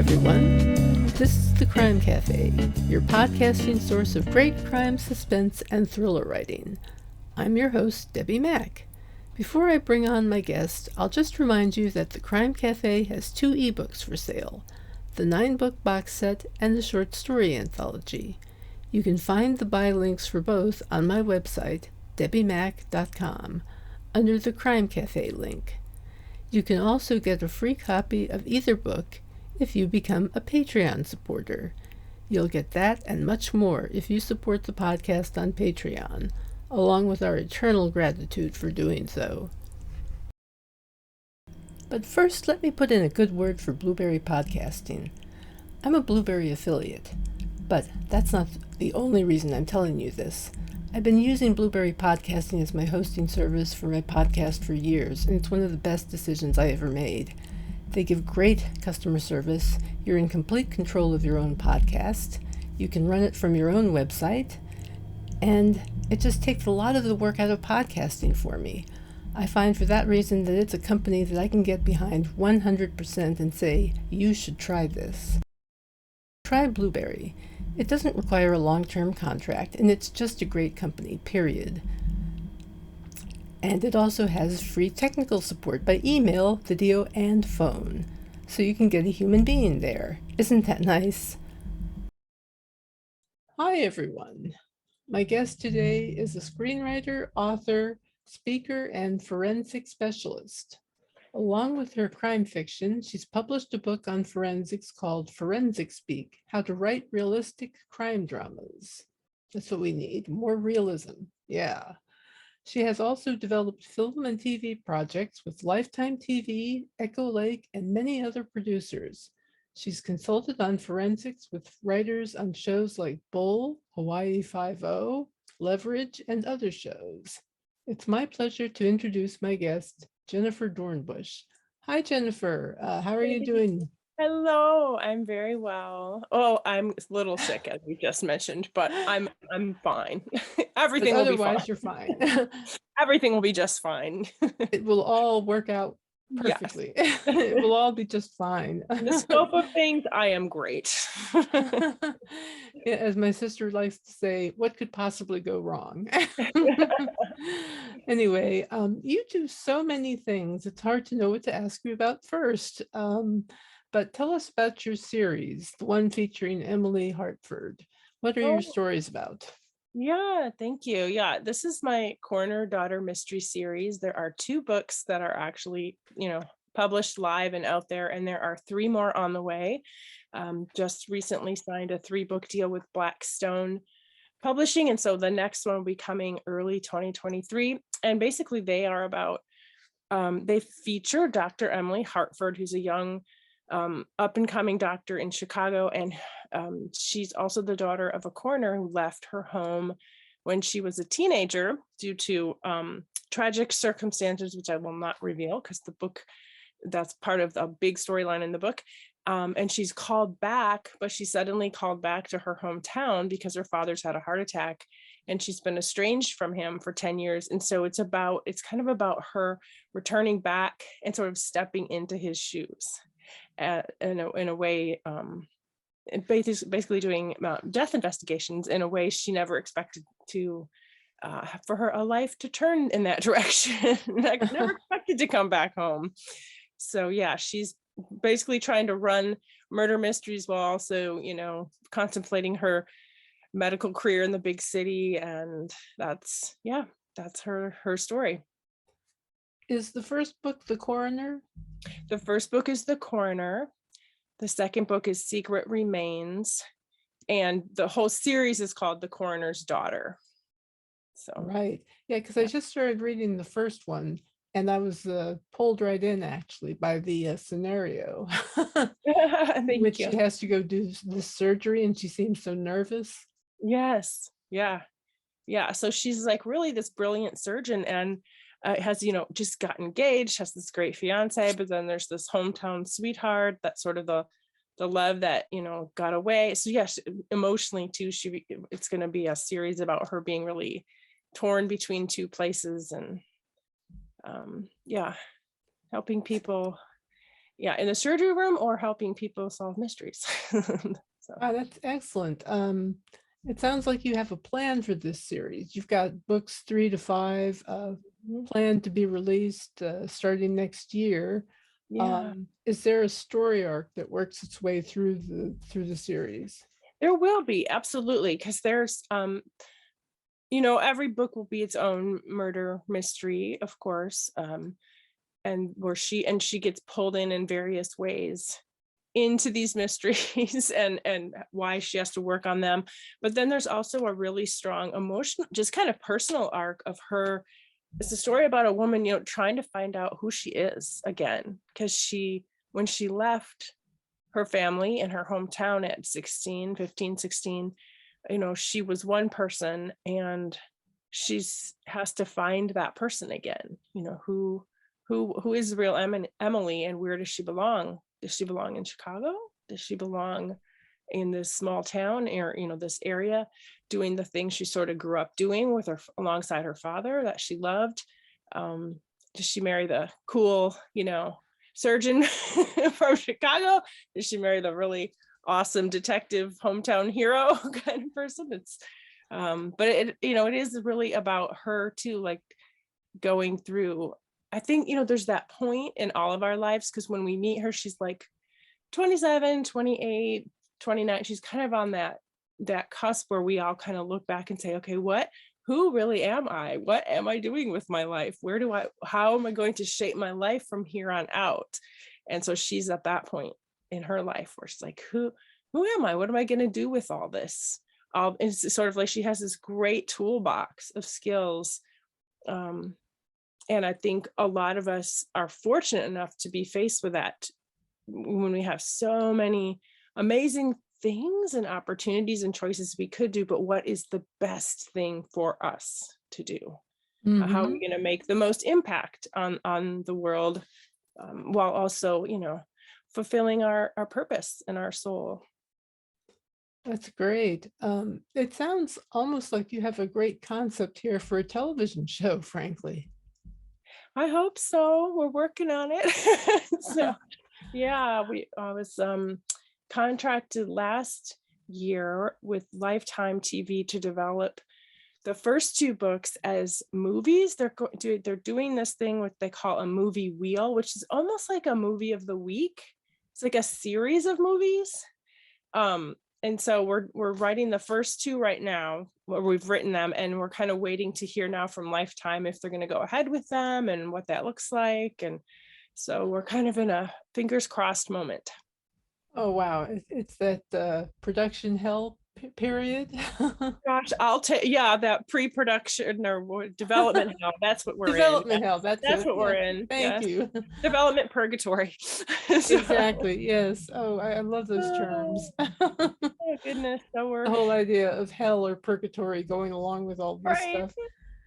everyone. This is the Crime Cafe, your podcasting source of great crime, suspense, and thriller writing. I'm your host, Debbi Mack. Before I bring on my guest, I'll just remind you that the Crime Cafe has 2 ebooks for sale, the 9-book box set and the short story anthology. You can find the buy links for both on my website, debbimack.com, under the Crime Cafe link. You can also get a free copy of either book if you become a Patreon supporter. You'll get that and much more if you support the podcast on Patreon, along with our eternal gratitude for doing so. But first, let me put in a good word for Blueberry Podcasting. I'm a Blueberry affiliate, but that's not the only reason I'm telling you this. I've been using Blueberry Podcasting as my hosting service for my podcast for years, and it's one of the best decisions I ever made. They give great customer service. You're in complete control of your own podcast. You can run it from your own website, and it just takes a lot of the work out of podcasting for me. I find for that reason that it's a company that I can get behind 100% and say, you should try this. Try Blueberry. It doesn't require a long-term contract, and it's just a great company, period. And it also has free technical support by email, video, and phone, so you can get a human being there. Isn't that nice? Hi, everyone. My guest today is a screenwriter, author, speaker, and forensic specialist. Along with her crime fiction, she's published a book on forensics called Forensic Speak: How to Write Realistic Crime Dramas. That's what we need, more realism. Yeah. She has also developed film and TV projects with Lifetime TV, Echo Lake, and many other producers. She's consulted on forensics with writers on shows like Bull, Hawaii Five-0, Leverage, and other shows. It's my pleasure to introduce my guest, Jennifer Dornbush. Hi, Jennifer. How are you doing? Hello, I'm very well. Oh, I'm a little sick, as you just mentioned, but I'm fine. Everything will be fine. Otherwise, you're fine. Everything will be just fine. It will all work out perfectly. Yes. It will all be just fine. In the scope of things, I am great. As my sister likes to say, what could possibly go wrong? Anyway, you do so many things, it's hard to know what to ask you about first. But tell us about your series, the one featuring Emily Hartford. What are your stories about? Yeah, thank you. Yeah, this is my Coroner Daughter Mystery Series. There are 2 books that are actually, published live and out there, and there are 3 more on the way. Just recently signed a 3-book deal with Blackstone Publishing, and so the next one will be coming early 2023. And basically they are about, they feature Dr. Emily Hartford, who's a young up and coming doctor in Chicago, and she's also the daughter of a coroner who left her home when she was a teenager due to tragic circumstances, which I will not reveal because the book, that's part of the big storyline in the book. And she's called back, but she suddenly called back to her hometown because her father's had a heart attack, and she's been estranged from him for 10 years. And so it's kind of about her returning back and sort of stepping into his shoes. In a way, basically doing death investigations in a way she never expected to, for her a life to turn in that direction. I never expected to come back home. So yeah, she's basically trying to run murder mysteries while also, contemplating her medical career in the big city, and that's her story. Is the first book The Coroner? The first book is The Coroner. The second book is Secret Remains. And the whole series is called The Coroner's Daughter. So right. Yeah, because I just started reading the first one, and I was pulled right in actually by the scenario. Which she has to go do this surgery, and she seems so nervous. Yes. Yeah. So she's like really this brilliant surgeon, and has, just got engaged, has this great fiance, but then there's this hometown sweetheart that's sort of the love that, got away. So yes, emotionally too, it's going to be a series about her being really torn between 2 places, and helping people yeah, in the surgery room or helping people solve mysteries. So Wow, that's excellent. It sounds like you have a plan for this series. You've got books 3 to 5 planned to be released starting next year. yeah, Is there a story arc that works its way through the series? there will be, absolutely, because there's every book will be its own murder mystery, of course. And where she gets pulled in various ways into these mysteries and why she has to work on them. But then there's also a really strong emotional, just kind of personal arc of her. It's a story about a woman, trying to find out who she is again, because when she left her family in her hometown at 16, 15, 16, she was one person, and she's has to find that person again, who is the real Emily, and where does she belong? Does she belong in Chicago? Does she belong in this small town, or this area, doing the things she sort of grew up doing with her alongside her father that she loved? Does she marry the cool, surgeon from Chicago? Does she marry the really awesome detective hometown hero kind of person? It's but it is really about her too, like going through. I think, there's that point in all of our lives, because when we meet her, she's like 27, 28, 29. She's kind of on that cusp where we all kind of look back and say, okay, who really am I? What am I doing with my life? How am I going to shape my life from here on out? And so she's at that point in her life where she's like, who am I? What am I going to do with all this? It's sort of like she has this great toolbox of skills. And I think a lot of us are fortunate enough to be faced with that when we have so many amazing things and opportunities and choices we could do, but what is the best thing for us to do? How are we going to make the most impact on the world, while also, fulfilling our purpose and our soul? That's great. It sounds almost like you have a great concept here for a television show, frankly. I hope so. We're working on it. So yeah, I was contracted last year with Lifetime TV to develop the first 2 books as movies. They're doing this thing what they call a movie wheel, which is almost like a movie of the week. It's like a series of movies. And so we're writing the first 2 right now, or we've written them, and we're kind of waiting to hear now from Lifetime if they're going to go ahead with them and what that looks like. And so we're kind of in a fingers crossed moment. Oh, wow. It's that production hell period. Gosh, I'll take, yeah, that pre-production or development hell. That's what we're in. Development hell. That's it. what we're Yeah. in. Thank Yes. you. Development purgatory. So, Exactly. Yes. Oh, I love those terms. oh goodness. So The whole idea of hell or purgatory going along with all this right. stuff.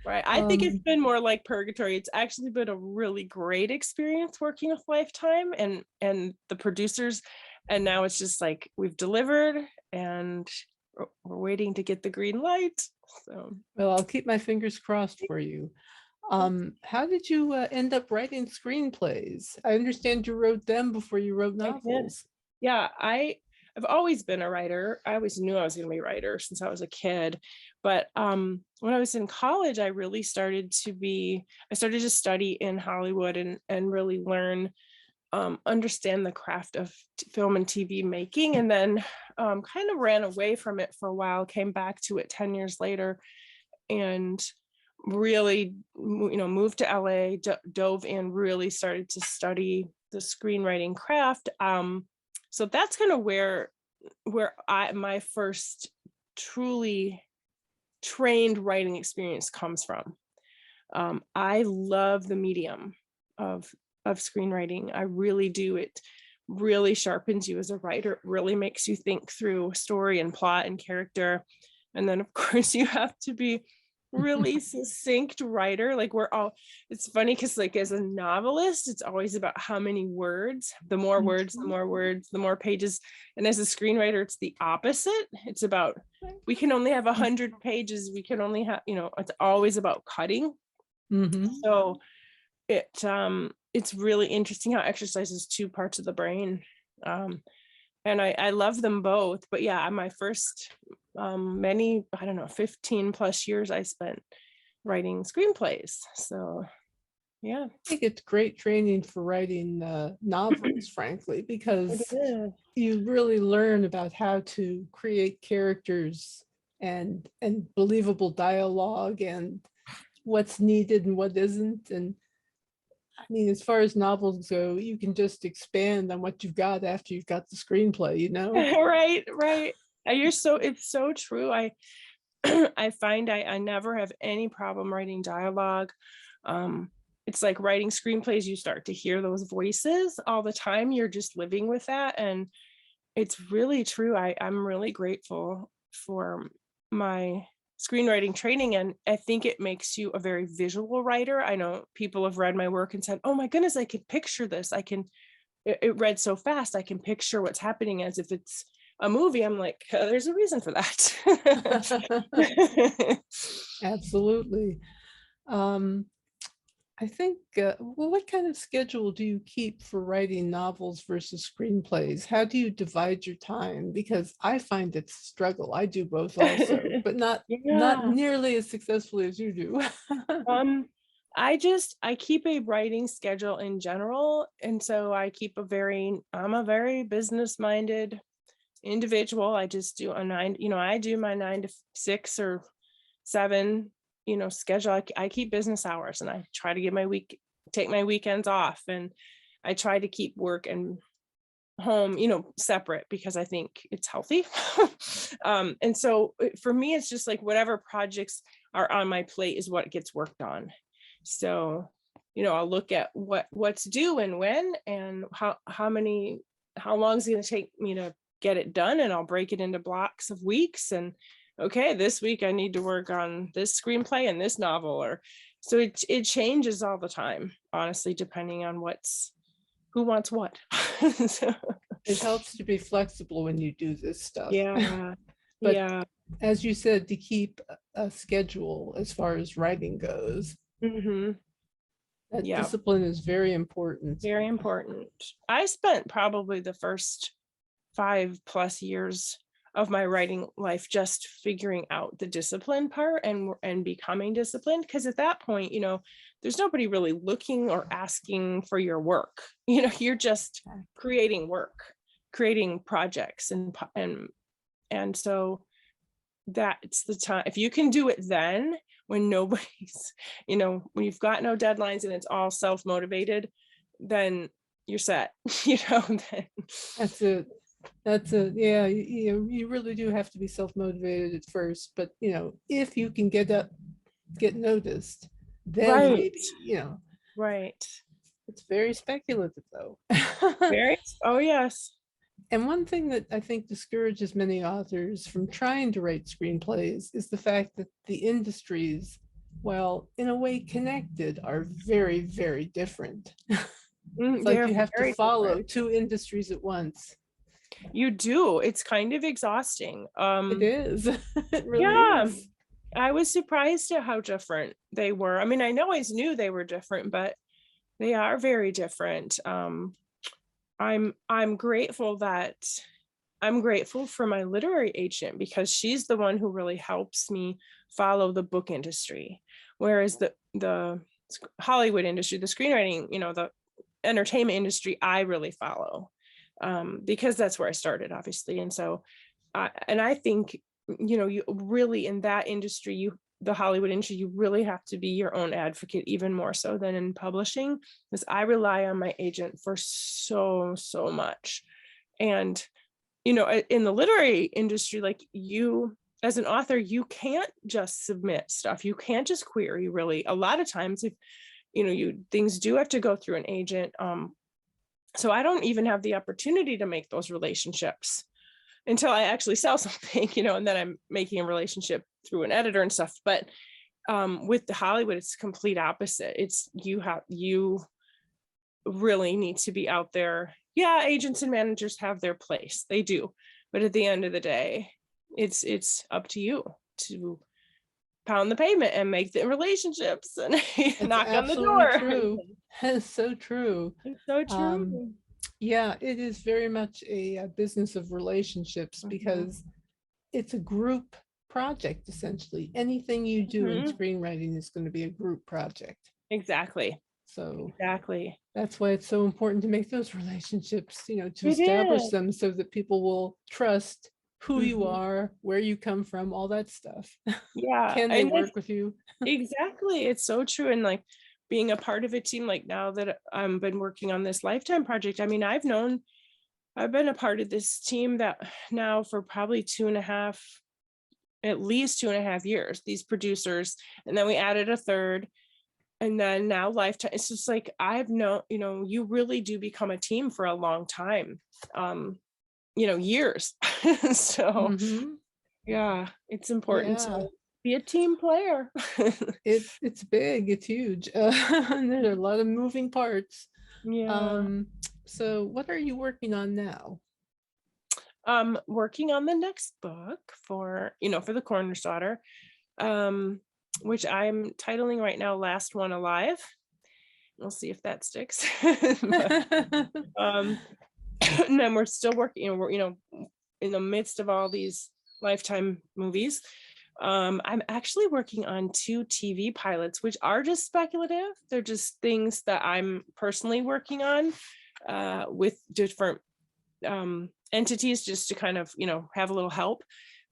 Right. I think it's been more like purgatory. It's actually been a really great experience working with Lifetime and the producers. And now it's just like we've delivered and we're waiting to get the green light. So, Well, I'll keep my fingers crossed for you. How did you end up writing screenplays? I understand you wrote them before you wrote novels. yeah, I've always been a writer. I always knew I was going to be a writer since I was a kid. But when I was in college, I started to study in Hollywood and really learn, understand the craft of film and TV making, and then kind of ran away from it for a while, came back to it 10 years later, and really, moved to LA, dove in, really started to study the screenwriting craft. So that's kind of where my first truly trained writing experience comes from. I love the medium of screenwriting. I really do. It really sharpens you as a writer. It really makes you think through story and plot and character. And then of course you have to be really succinct writer. Like it's funny because like as a novelist, it's always about how many words. The more words, the more words, the more pages. And as a screenwriter, it's the opposite. It's about, we can only have 100 pages. We can only have, it's always about cutting. So it it's really interesting how exercise is two parts of the brain. And I love them both. But yeah, my first many, I don't know, 15 plus years I spent writing screenplays. So yeah. I think it's great training for writing novels, frankly, because It is. you really learn about how to create characters and believable dialogue and what's needed and what isn't. And I mean, as far as novels go, you can just expand on what you've got after you've got the screenplay, you know? Right, right. It's so true. I find I never have any problem writing dialogue. It's like writing screenplays, you start to hear those voices all the time. You're just living with that. And it's really true. I'm really grateful for my screenwriting training. And I think it makes you a very visual writer. I know people have read my work and said, oh my goodness, I can picture this. It read so fast. I can picture what's happening as if it's a movie. I'm like, there's a reason for that. Absolutely. I think, well, what kind of schedule do you keep for writing novels versus screenplays? How do you divide your time? Because I find it's a struggle. I do both also, but not Yeah. nearly as successfully as you do. I keep a writing schedule in general. And so I'm a very business-minded individual. I just do I do my 9 to 6 or 7, schedule. I keep business hours, and I try to take my weekends off, and I try to keep work and home, separate, because I think it's healthy. And so for me, it's just like whatever projects are on my plate is what gets worked on. So, I'll look at what's due and when, and how long is it going to take me to get it done, and I'll break it into blocks of weeks. And okay, this week I need to work on this screenplay and this novel, or so it changes all the time, honestly, depending on who wants what. So, It helps to be flexible when you do this stuff. yeah. But Yeah. as you said, to keep a schedule as far as writing goes, Mm-hmm. that Yeah. discipline is very important. Very important. I spent probably the first 5+ years of my writing life just figuring out the discipline part and becoming disciplined, because at that point, there's nobody really looking or asking for your work. You're just creating projects, and so that's the time. If you can do it then, when nobody's, when you've got no deadlines and it's all self-motivated, then you're set. Then That's it. Yeah, you really do have to be self-motivated at first, but if you can get noticed, then right. maybe, Right. it's very speculative though. Very. Oh yes. And one thing that I think discourages many authors from trying to write screenplays is the fact that the industries, while in a way connected, are very, very different. It's like you have to follow two industries at once. You do. It's kind of exhausting. It is. It really is. I was surprised at how different they were. I mean, I always knew they were different, but they are very different. I'm grateful for my literary agent, because she's the one who really helps me follow the book industry, whereas the Hollywood industry, the screenwriting, the entertainment industry, I really follow, because that's where I started, obviously. And so I think you really, in that industry, the Hollywood industry, you really have to be your own advocate, even more so than in publishing, because I rely on my agent for so much. And in the literary industry, like, you as an author, you can't just submit stuff, you can't just query. Really, a lot of times, if things do have to go through an agent. So I don't even have the opportunity to make those relationships until I actually sell something, and then I'm making a relationship through an editor and stuff. But with the Hollywood, it's complete opposite. It's you really need to be out there. Yeah, agents and managers have their place, they do, but at the end of the day, it's up to you to pound the pavement and make the relationships and It's knock on the absolutely door. true. It's so true. It's so true. Yeah, it is very much a business of relationships because it's a group project, essentially. Anything you do in screenwriting is going to be a group project. Exactly. So exactly. that's why it's so important to make those relationships, to It establish is. them so that people will trust who you are, where you come from, all that stuff. Yeah. Can they And work with you? exactly. It's so true. And like being a part of a team, like now that I've been working on this Lifetime project, I mean, I've been a part of this team that now for probably at least 2.5 years, these producers, and then we added a third. And then now Lifetime, it's just like, I've known, you really do become a team for a long time, years. So yeah, it's important Yeah, to be a team player. it's big, it's huge. And there are a lot of moving parts. Yeah. So what are you working on now? Working on the next book for the coroner's daughter, which I'm titling right now Last One Alive. We'll see if that sticks. But, and then we're still working, we're in the midst of all these Lifetime movies. I'm actually working on 2 TV pilots, which are just speculative. They're just things that I'm personally working on with different entities, just to kind of have a little help.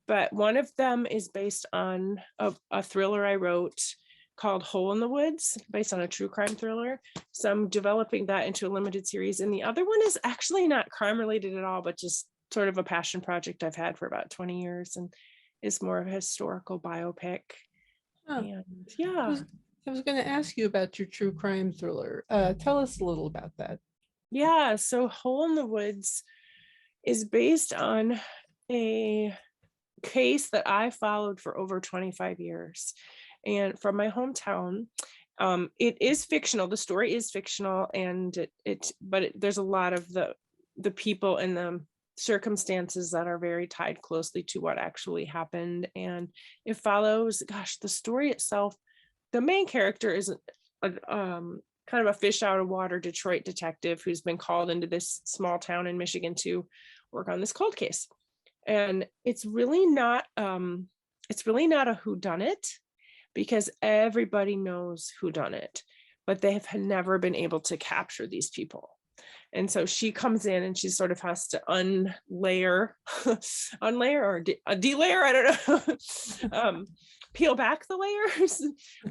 But one of them is based on a thriller I wrote called Hole in the Woods, based on a true crime thriller. So I'm developing that into a limited series. And the other one is actually not crime related at all, but just sort of a passion project I've had for about 20 years, and is more of a historical biopic. And yeah. I was going to ask you about your true crime thriller. Tell us a little about that. Yeah, so Hole in the Woods is based on a case that I followed for over 25 years, and from my hometown. It is fictional. The story is fictional, and there's a lot of the people and the circumstances that are very tied closely to what actually happened. And it follows, the story itself, the main character is kind of a fish out of water Detroit detective who's been called into this small town in Michigan to work on this cold case. And it's really not a whodunit, because everybody knows who done it, but they have never been able to capture these people. And so she comes in and she sort of has to unlayer or delayer, I don't know, peel back the layers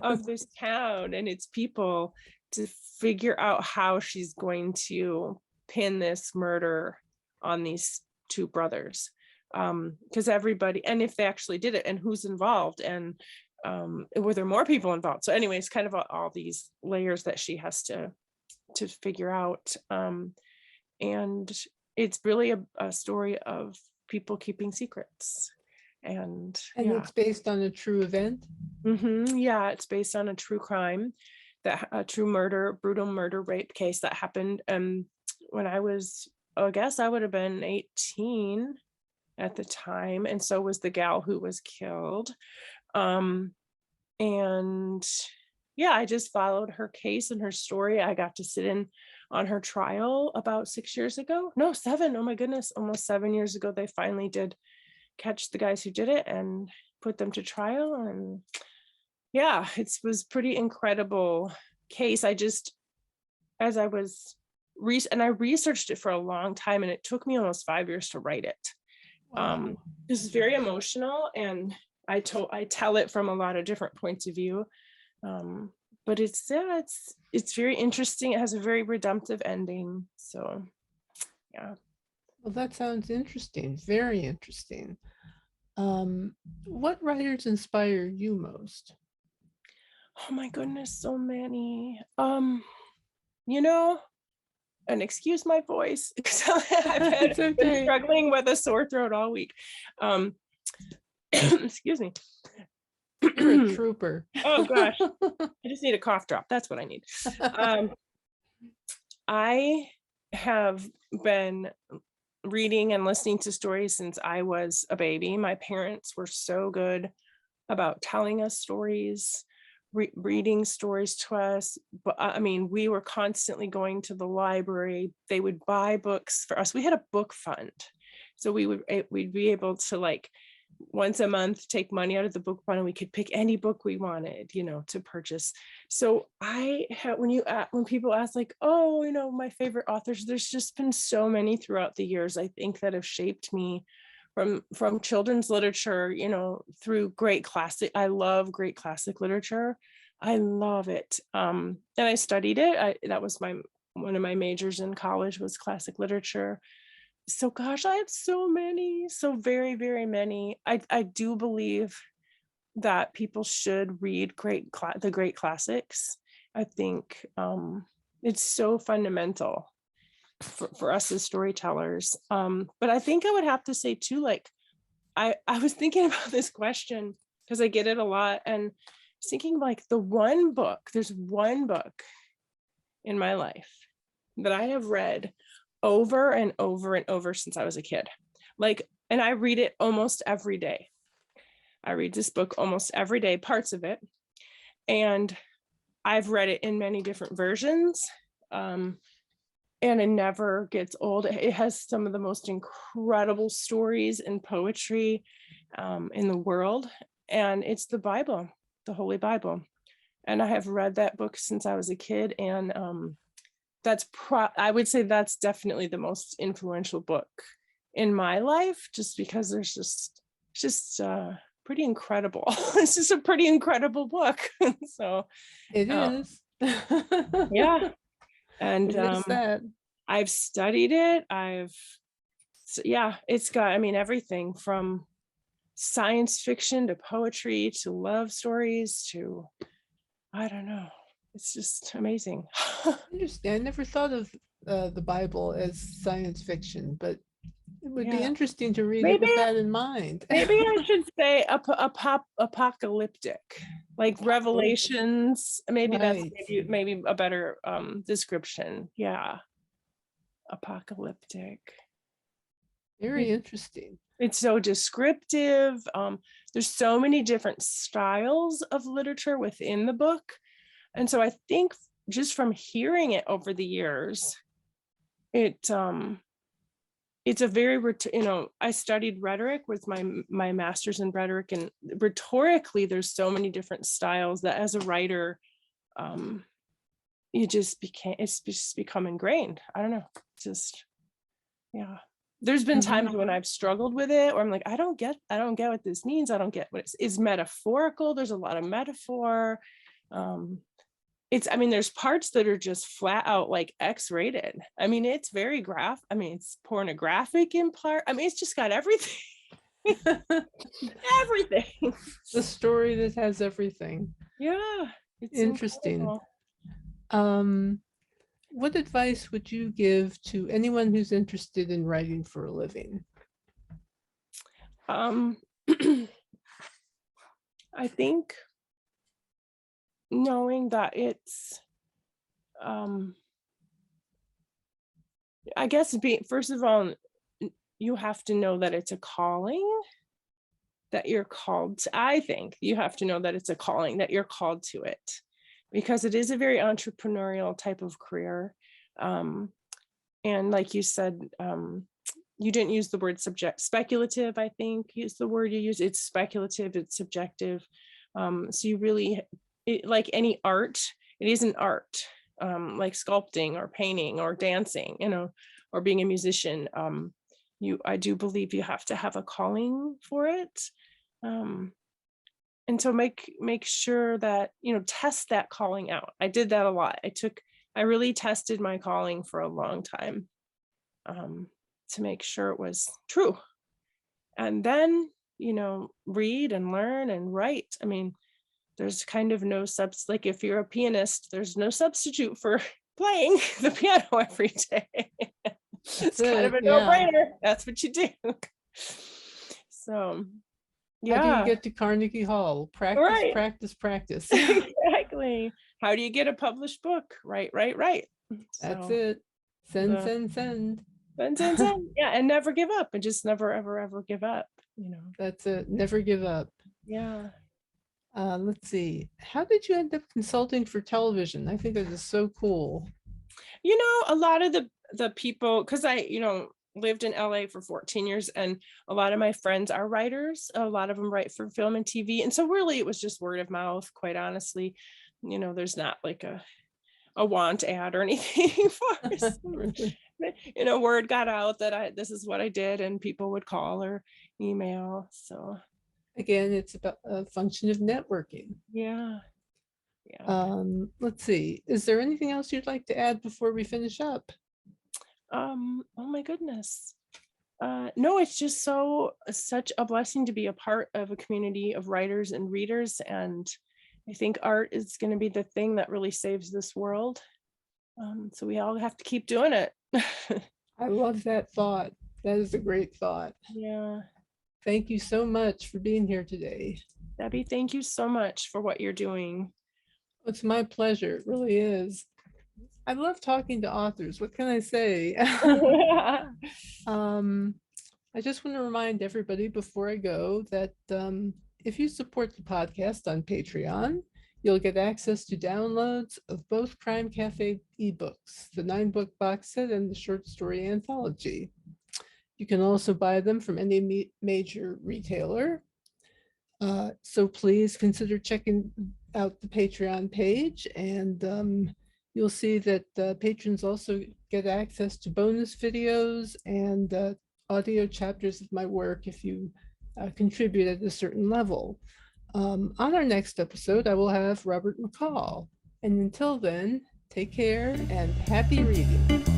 of this town and its people to figure out how she's going to pin this murder on these 2 brothers. Because everybody, and if they actually did it, and who's involved, and were there more people involved? So anyways, kind of all these layers that she has to figure out. And it's really a story of people keeping secrets. And yeah. It's based on a true event? Yeah, it's based on a true crime, a true brutal murder, rape case that happened when I guess I would have been 18 at the time, and so was the gal who was killed. And yeah, I just followed her case and her story. I got to sit in on her trial about 6 years ago. No, 7. Oh my goodness, almost 7 years ago. They finally did catch the guys who did it and put them to trial. And yeah, it was pretty incredible case. I researched it for a long time, and it took me almost 5 years to write it. Wow. This is very emotional, and I tell it from a lot of different points of view. But it's very interesting. It has a very redemptive ending. So yeah. Well, that sounds interesting. Very interesting. What writers inspire you most? Oh my goodness, so many. And excuse my voice, because I've been struggling with a sore throat all week. Excuse me. You're a trooper. Oh gosh, I just need a cough drop. That's what I need. I have been reading and listening to stories since I was a baby. My parents were so good about telling us stories, reading stories to us. But I mean, we were constantly going to the library. They would buy books for us. We had a book fund. So we'd be able to, like, once a month take money out of the book fund, and we could pick any book we wanted, to purchase. So I had, when people ask, like, oh, my favorite authors, there's just been so many throughout the years, I think, that have shaped me, from children's literature, through great classic. I love great classic literature. I love it. And I studied it. That was one of my majors in college, was classic literature. So gosh, I have so many, so very, very many. I do believe that people should read the great classics. I think it's so fundamental for us as storytellers. But I think I would have to say too, like, I was thinking about this question because I get it a lot, and thinking, like, there's one book in my life that I have read over and over and over since I was a kid. Like, and I read it almost every day. I read this book almost every day, parts of it. And I've read it in many different versions. And it never gets old. It has some of the most incredible stories and poetry in the world. And it's the Bible, the Holy Bible. And I have read that book since I was a kid. And I would say that's definitely the most influential book in my life, just because it's just pretty incredible. It's just a pretty incredible book. So It is. Yeah. And that. I've studied it. It's got, I mean, everything from science fiction to poetry to love stories to, I don't know. It's just amazing. Interesting. I never thought of the Bible as science fiction, but it would be interesting to read it with that in mind. Maybe I should say apocalyptic, like Revelations. Maybe that's maybe a better description. Yeah, apocalyptic. Very interesting. It's so descriptive. There's so many different styles of literature within the book. And so I think just from hearing it over the years, it's a very, I studied rhetoric with my master's in rhetoric, and rhetorically, there's so many different styles that as a writer, it's just become ingrained. I don't know, There's been times when I've struggled with it, or I'm like, I don't get what this means. I don't get what it's metaphorical. There's a lot of metaphor. There's parts that are just flat out like X-rated. I mean, it's very it's pornographic in part. I mean, it's just got everything. Everything. The story that has everything. Yeah. It's interesting. What advice would you give to anyone who's interested in writing for a living? I think knowing that it's I guess first of all, you have to know that it's a calling that you're called to. I think you have to know that it's a calling, that you're called to it, because it is a very entrepreneurial type of career. And like you said, you didn't use the word speculative, I think is the word you use. It's speculative, it's subjective. So you really, like any art, it isn't art, like sculpting or painting or dancing, or being a musician. I do believe you have to have a calling for it. And so make sure that, test that calling out. I did that a lot. I really tested my calling for a long time, to make sure it was true. And then, read and learn and write. I mean, there's kind of no like if you're a pianist, there's no substitute for playing the piano every day. It's kind of a no-brainer. That's what you do. So, yeah. How do you get to Carnegie Hall? Practice, practice, practice. Exactly. How do you get a published book? Right. That's it. Send. Send. Yeah, and never give up, and just never, ever, ever give up. That's it. Never give up. Yeah. Let's see. How did you end up consulting for television? I think that is so cool. A lot of the people, because I, lived in LA for 14 years, and a lot of my friends are writers. A lot of them write for film and TV. And so really it was just word of mouth, quite honestly. There's not like a want ad or anything for us. Really. Word got out that this is what I did, and people would call or email. So Again, it's about a function of networking. yeah. Let's see. Is there anything else you'd like to add before we finish up? Oh my goodness. No, it's just such a blessing to be a part of a community of writers and readers. And I think art is going to be the thing that really saves this world. So we all have to keep doing it. I love that thought. That is a great thought. Yeah. Thank you so much for being here today. Debbie, thank you so much for what you're doing. It's my pleasure. It really is. I love talking to authors. What can I say? I just want to remind everybody before I go that if you support the podcast on Patreon, you'll get access to downloads of both Crime Cafe ebooks, the 9-book box set and the short story anthology. You can also buy them from any major retailer. So please consider checking out the Patreon page, and you'll see that patrons also get access to bonus videos and audio chapters of my work if you contribute at a certain level. On our next episode, I will have Robert McCall. And until then, take care and happy reading.